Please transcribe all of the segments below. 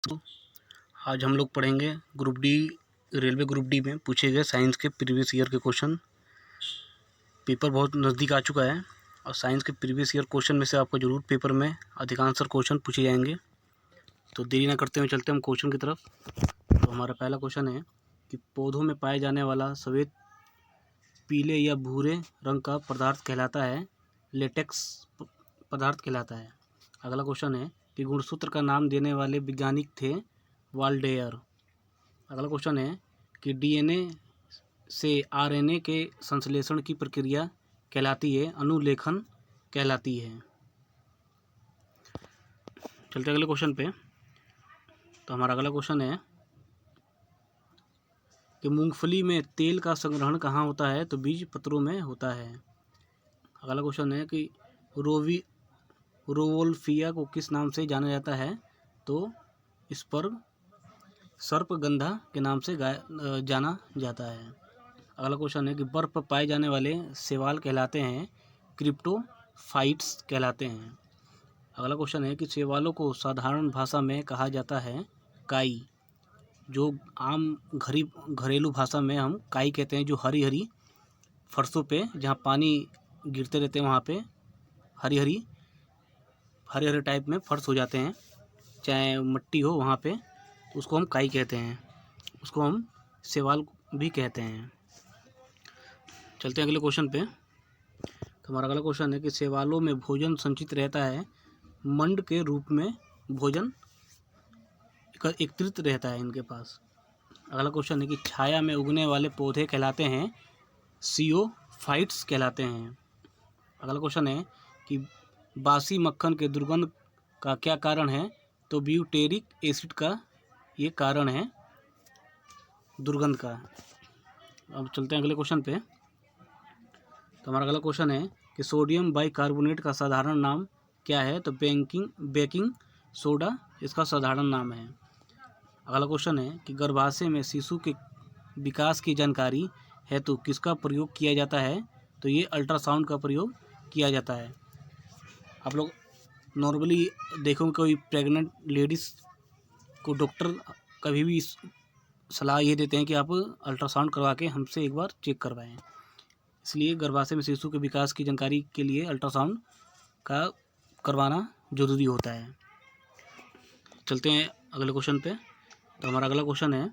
आज हम लोग पढ़ेंगे group D, railway group D में पूछे गए साइंस के प्रीवियस ईयर के क्वेश्चन। पेपर बहुत नज़दीक आ चुका है और साइंस के प्रीवियस ईयर क्वेश्चन में से आपको ज़रूर पेपर में अधिकांश क्वेश्चन पूछे जाएंगे। तो देरी ना करते हुए चलते हम क्वेश्चन की तरफ। तो हमारा पहला क्वेश्चन है कि पौधों में पाए जाने वाला सफ़ेद, पीले या भूरे रंग का पदार्थ कहलाता है लेटेक्स पदार्थ कहलाता है। अगला क्वेश्चन है कि गुणसूत्र का नाम देने वाले वैज्ञानिक थे वाल्डेयर। अगला क्वेश्चन है कि डीएनए से आरएनए के संश्लेषण की प्रक्रिया कहलाती है अनुलेखन कहलाती है। चलते अगले क्वेश्चन पे। तो हमारा अगला क्वेश्चन है कि मूंगफली में तेल का संग्रहण कहाँ होता है? तो बीज पत्रों में होता है। अगला क्वेश्चन है कि रोवोल्फिया को किस नाम से जाना जाता है? तो इस पर सर्पगंधा के नाम से जाना जाता है। अगला क्वेश्चन है कि बर्फ पर पाए जाने वाले शैवाल कहलाते हैं क्रिप्टोफाइट्स कहलाते हैं। अगला क्वेश्चन है कि शैवालों को साधारण भाषा में कहा जाता है काई। जो आम घरेलू भाषा में हम काई कहते हैं, जो हरी हरी फर्शों पे जहाँ पानी गिरते रहते हैं वहाँ पे हरी हरी टाइप में फर्श हो जाते हैं, चाहे मिट्टी हो वहाँ पे, उसको हम काई कहते हैं। उसको हम शैवाल भी कहते हैं। चलते हैं अगले क्वेश्चन पे। तो हमारा अगला क्वेश्चन है कि शैवालों में भोजन संचित रहता है मंड के रूप में, भोजन एकत्रित रहता है इनके पास। अगला क्वेश्चन है कि छाया में उगने वाले पौधे कहलाते हैं सियोफाइट्स कहलाते हैं। अगला क्वेश्चन है कि बासी मक्खन के दुर्गंध का क्या कारण है? तो ब्यूटेरिक एसिड का ये कारण है दुर्गंध का। अब चलते हैं अगले क्वेश्चन पे। तो हमारा अगला क्वेश्चन है कि सोडियम बाइकार्बोनेट का साधारण नाम क्या है? तो बेकिंग सोडा इसका साधारण नाम है। अगला क्वेश्चन है कि गर्भाशय में शिशु के विकास की जानकारी हेतु किसका प्रयोग किया जाता है? तो ये अल्ट्रासाउंड का प्रयोग किया जाता है। आप लोग नॉर्मली देखोगे कोई प्रेग्नेंट लेडीज़ को डॉक्टर कभी भी सलाह ये देते हैं कि आप अल्ट्रासाउंड करवा के हमसे एक बार चेक करवाएं। इसलिए गर्भाशय में शिशु के विकास की जानकारी के लिए अल्ट्रासाउंड का करवाना ज़रूरी होता है। चलते हैं अगले क्वेश्चन पे। तो हमारा अगला क्वेश्चन है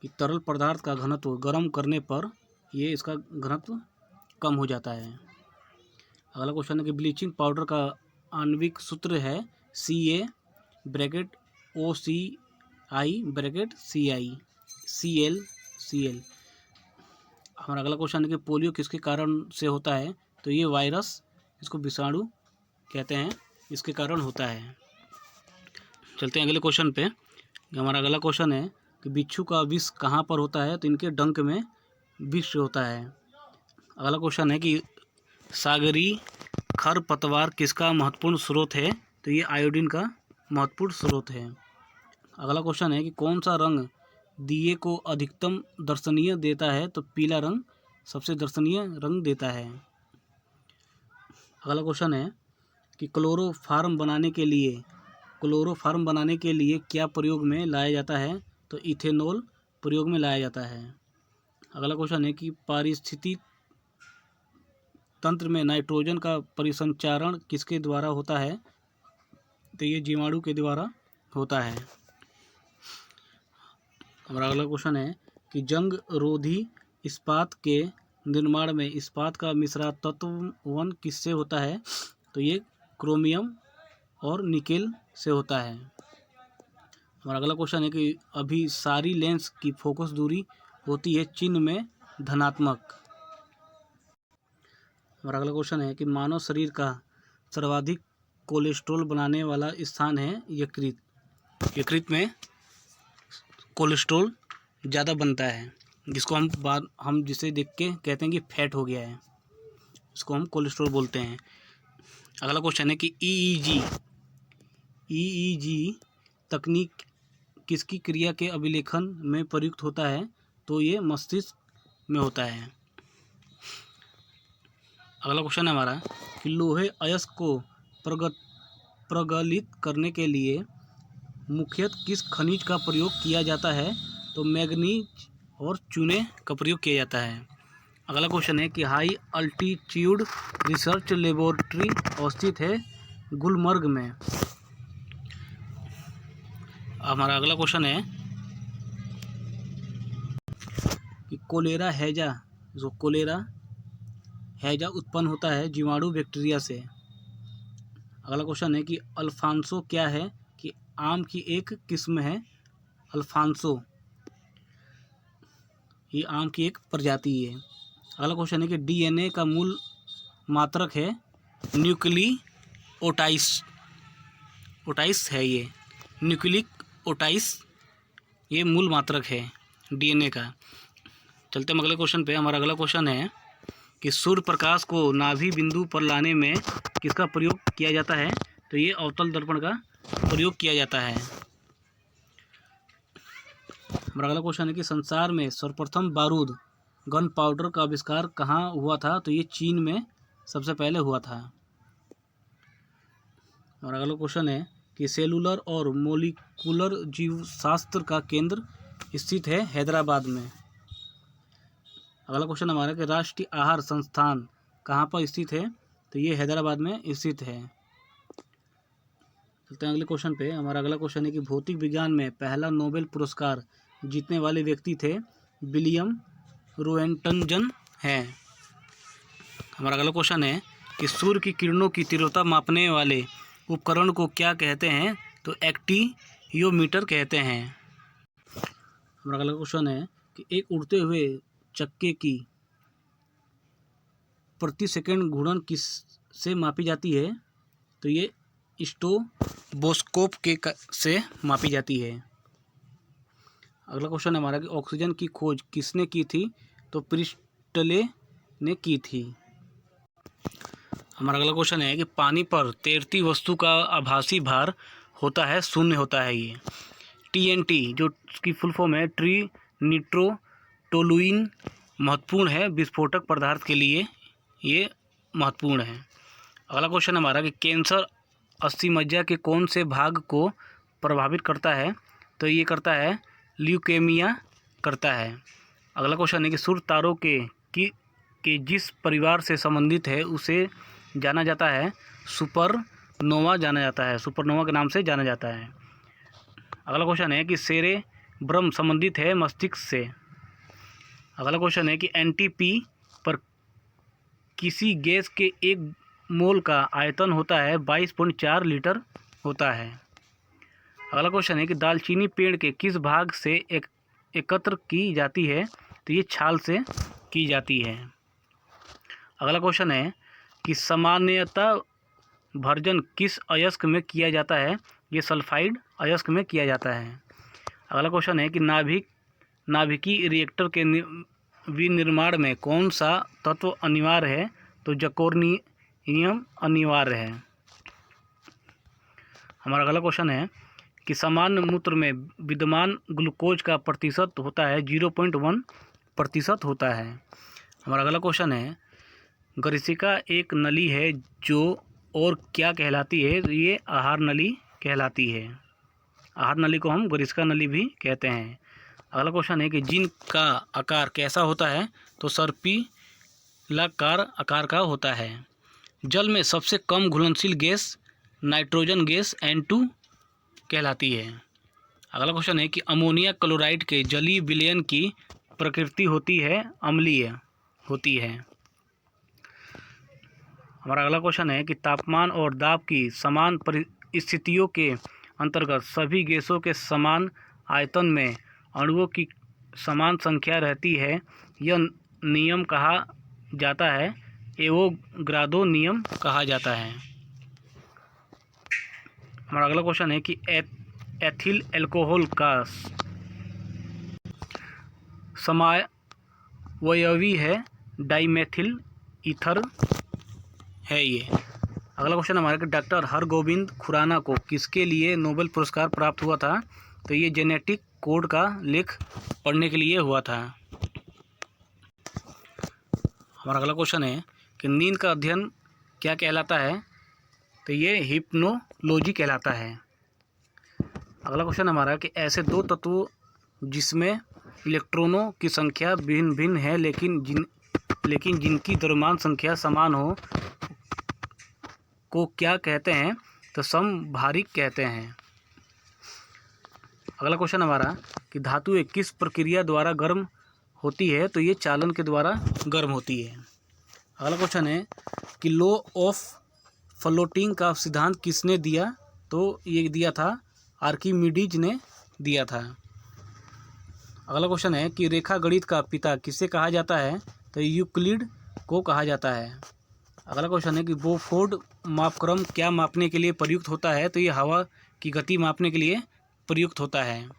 कि तरल पदार्थ का घनत्व गर्म करने पर ये इसका घनत्व कम हो जाता है। अगला क्वेश्चन है कि ब्लीचिंग पाउडर का आणविक सूत्र है CA(OCI)(CL). हमारा अगला क्वेश्चन है कि पोलियो किसके कारण से होता है? तो ये वायरस, इसको विषाणु कहते हैं, इसके कारण होता है। चलते हैं अगले क्वेश्चन पे। हमारा अगला क्वेश्चन है कि बिच्छू का विष कहाँ पर होता है? तो इनके डंक में विष होता है। अगला क्वेश्चन है कि सागरीय खरपतवार किसका महत्वपूर्ण स्रोत है? तो ये आयोडीन का महत्वपूर्ण स्रोत है। अगला क्वेश्चन है कि कौन सा रंग दिए को अधिकतम दर्शनीय देता है? तो पीला रंग सबसे दर्शनीय रंग देता है। अगला क्वेश्चन है कि क्लोरोफार्म बनाने के लिए क्या प्रयोग में लाया जाता है? तो इथेनॉल प्रयोग में लाया जाता है। अगला क्वेश्चन है कि पारिस्थितिक तंत्र में नाइट्रोजन का परिसंचारण किसके द्वारा होता है? तो ये जीवाणु के द्वारा होता है। हमारा अगला क्वेश्चन है कि जंग रोधी इस्पात के निर्माण में इस्पात का मिश्रा तत्व किससे होता है? तो ये क्रोमियम और निकेल से होता है। हमारा अगला क्वेश्चन है कि अभिसारी लेंस की फोकस दूरी होती है चिन्ह में धनात्मक। हमारा अगला क्वेश्चन है कि मानव शरीर का सर्वाधिक कोलेस्ट्रॉल बनाने वाला स्थान है यकृत। यकृत में कोलेस्ट्रॉल ज़्यादा बनता है, जिसको हम जिसे देख के कहते हैं कि फैट हो गया है, इसको हम कोलेस्ट्रॉल बोलते हैं। अगला क्वेश्चन है कि ईईजी तकनीक किसकी क्रिया के अभिलेखन में प्रयुक्त होता है? तो ये मस्तिष्क में होता है। अगला क्वेश्चन है हमारा कि लोहे अयस्क को प्रगलित करने के लिए मुख्यतः किस खनिज का प्रयोग किया जाता है? तो मैग्नीज और चूने का प्रयोग किया जाता है। अगला क्वेश्चन है कि हाई अल्टीट्यूड रिसर्च लेबोरेटरी अवस्थित है गुलमर्ग में। हमारा अगला क्वेश्चन है कि कोलेरा हैजा, जो कोलेरा हैजा उत्पन्न होता है जीवाणु बैक्टीरिया से। अगला क्वेश्चन है कि अल्फांसो क्या है? कि आम की एक किस्म है अल्फांसो, ये आम की एक प्रजाति है। अगला क्वेश्चन है कि डीएनए का मूल मात्रक है न्यूक्लियोटाइड्स, ओटाइस है ये, न्यूक्लिक ओटाइस ये मूल मात्रक है डीएनए का। चलते हम अगले क्वेश्चन पे। हमारा अगला क्वेश्चन है कि सूर्य प्रकाश को नाभि बिंदु पर लाने में किसका प्रयोग किया जाता है? तो ये अवतल दर्पण का प्रयोग किया जाता है। हमारा अगला क्वेश्चन है कि संसार में सर्वप्रथम बारूद गन पाउडर का आविष्कार कहाँ हुआ था? तो ये चीन में सबसे पहले हुआ था। हमारा अगला क्वेश्चन है कि सेलुलर और मोलिकुलर जीवशास्त्र का केंद्र स्थित है हैदराबाद में। अगला क्वेश्चन हमारा कि राष्ट्रीय आहार संस्थान कहाँ पर स्थित है? तो ये हैदराबाद में स्थित है। चलते हैं अगले क्वेश्चन पे। हमारा अगला क्वेश्चन है कि भौतिक विज्ञान में पहला नोबेल पुरस्कार जीतने वाले व्यक्ति थे विलियम रोएंटनजन हैं। हमारा अगला क्वेश्चन है कि सूर्य की किरणों की तीव्रता मापने वाले उपकरण को क्या कहते हैं? तो एक्टियोमीटर कहते हैं। हमारा अगला क्वेश्चन है कि एक उड़ते हुए चक्के की प्रति सेकंड घूर्णन किस से मापी जाती है? तो ये स्ट्रोबोस्कोप के से मापी जाती है। अगला क्वेश्चन हमारा कि ऑक्सीजन की खोज किसने की थी? तो प्रिस्टले ने की थी। हमारा अगला क्वेश्चन है कि पानी पर तैरती वस्तु का आभासी भार होता है शून्य होता है ये। TNT जो उसकी फुल फॉर्म है ट्री निट्रोटोलुइन महत्वपूर्ण है विस्फोटक पदार्थ के लिए, ये महत्वपूर्ण है। अगला क्वेश्चन हमारा कि कैंसर अस्थिमज्जा के कौन से भाग को प्रभावित करता है? तो ये करता है ल्यूकेमिया करता है। अगला क्वेश्चन है कि सूर्य तारों के जिस परिवार से संबंधित है उसे जाना जाता है सुपरनोवा जाना जाता है, सुपरनोवा के नाम से जाना जाता है। अगला क्वेश्चन है कि सेरेब्रम संबंधित है मस्तिष्क से। अगला क्वेश्चन है कि NTP पर किसी गैस के एक मोल का आयतन होता है 22.4 लीटर होता है। अगला क्वेश्चन है कि दालचीनी पेड़ के किस भाग से एकत्र की जाती है? तो ये छाल से की जाती है। अगला क्वेश्चन है कि सामान्यतः भर्जन किस अयस्क में किया जाता है? ये सल्फाइड अयस्क में किया जाता है। अगला क्वेश्चन है कि नाभिकीय रिएक्टर के विनिर्माण में कौन सा तत्व अनिवार्य है? तो जर्मेनियम अनिवार्य है। हमारा अगला क्वेश्चन है कि सामान्य मूत्र में विद्यमान ग्लूकोज का प्रतिशत होता है 0.1% होता है। हमारा अगला क्वेश्चन है गरिशिका एक नली है जो और क्या कहलाती है? ये आहार नली कहलाती है। आहार नली को हम गरिशिका नली भी कहते हैं। अगला क्वेश्चन है कि जिन का आकार कैसा होता है? तो सर्पिलाकार आकार का होता है। जल में सबसे कम घुलनशील गैस नाइट्रोजन गैस N2 कहलाती है। अगला क्वेश्चन है कि अमोनिया क्लोराइड के जलीय विलयन की प्रकृति होती है अम्लीय होती है। हमारा अगला क्वेश्चन है कि तापमान और दाब की समान परिस्थितियों के अंतर्गत सभी गैसों के समान आयतन में अणुओं की समान संख्या रहती है, यह नियम कहा जाता है एवोगाद्रो नियम कहा जाता है। हमारा अगला क्वेश्चन है कि एथिल अल्कोहल का समावयवी है डाइमेथिल ईथर है ये। अगला क्वेश्चन हमारा कि डॉक्टर हरगोविंद खुराना को किसके लिए नोबेल पुरस्कार प्राप्त हुआ था? तो ये जेनेटिक कोड का लेख पढ़ने के लिए हुआ था। हमारा अगला क्वेश्चन है कि नींद का अध्ययन क्या कहलाता है? तो ये हिप्नोलॉजी कहलाता है। अगला क्वेश्चन हमारा कि ऐसे दो तत्वों जिसमें इलेक्ट्रॉनों की संख्या भिन्न भिन्न है लेकिन जिनकी द्रव्यमान संख्या समान हो को क्या कहते हैं? तो समभारिक कहते हैं। अगला क्वेश्चन हमारा कि धातुएं किस प्रक्रिया द्वारा गर्म होती है? तो ये चालन के द्वारा गर्म होती है। अगला क्वेश्चन है कि लॉ ऑफ फ्लोटिंग का सिद्धांत किसने दिया? तो ये दिया था आर्किमिडीज ने दिया था। अगला क्वेश्चन है कि रेखा गणित का पिता किसे कहा जाता है? तो यूक्लिड को कहा जाता है। अगला क्वेश्चन है कि बोफोर्ड मापक्रम क्या मापने के लिए प्रयुक्त होता है? तो ये हवा की गति मापने के लिए प्रयुक्त होता है।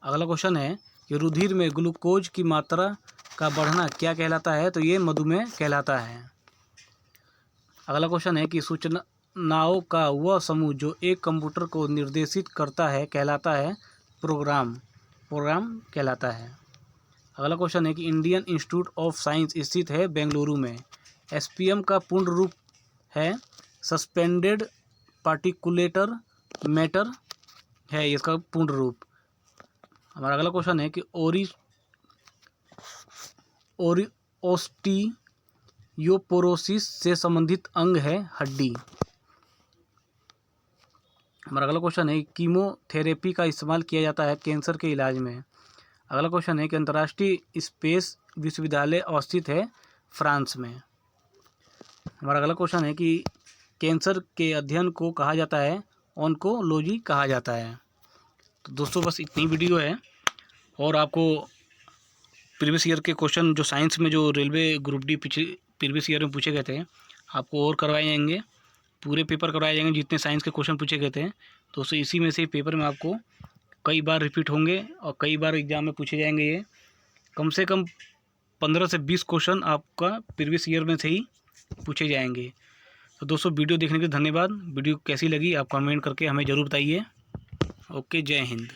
अगला क्वेश्चन है कि रुधिर में ग्लूकोज की मात्रा का बढ़ना क्या कहलाता है? तो ये मधुमेह कहलाता है। अगला क्वेश्चन है कि सूचनाओं का वह समूह जो एक कंप्यूटर को निर्देशित करता है कहलाता है प्रोग्राम कहलाता है। अगला क्वेश्चन है कि इंडियन इंस्टीट्यूट ऑफ साइंस स्थित है बेंगलुरु में। एसपीएम का पूर्ण रूप है सस्पेंडेड पार्टिकुलेटर मैटर है इसका पूर्ण रूप। हमारा अगला क्वेश्चन है कि ओस्टियोपोरोसिस से संबंधित अंग है हड्डी। हमारा अगला क्वेश्चन है कीमोथेरेपी का इस्तेमाल किया जाता है कैंसर के इलाज में। अगला क्वेश्चन है कि अंतर्राष्ट्रीय स्पेस विश्वविद्यालय अवस्थित है फ्रांस में। हमारा अगला क्वेश्चन है कि कैंसर के अध्ययन को कहा जाता है ऑन्कोलॉजी कहा जाता है। तो दोस्तों बस इतनी वीडियो है, और आपको प्रीवियस ईयर के क्वेश्चन जो साइंस में जो railway group D previous year में पूछे गए थे आपको और करवाए जाएंगे, पूरे पेपर करवाए जाएंगे जितने साइंस के क्वेश्चन पूछे गए थे। तो इसी में से पेपर में आपको कई बार रिपीट होंगे और कई बार एग्जाम में पूछे जाएंगे। ये कम से कम 15 से 20 क्वेश्चन आपका प्रीवियस ईयर में से ही पूछे जाएंगे। तो दोस्तों वीडियो देखने के लिए धन्यवाद। वीडियो कैसी लगी आप कमेंट करके हमें ज़रूर बताइए। ओके, जय हिंद।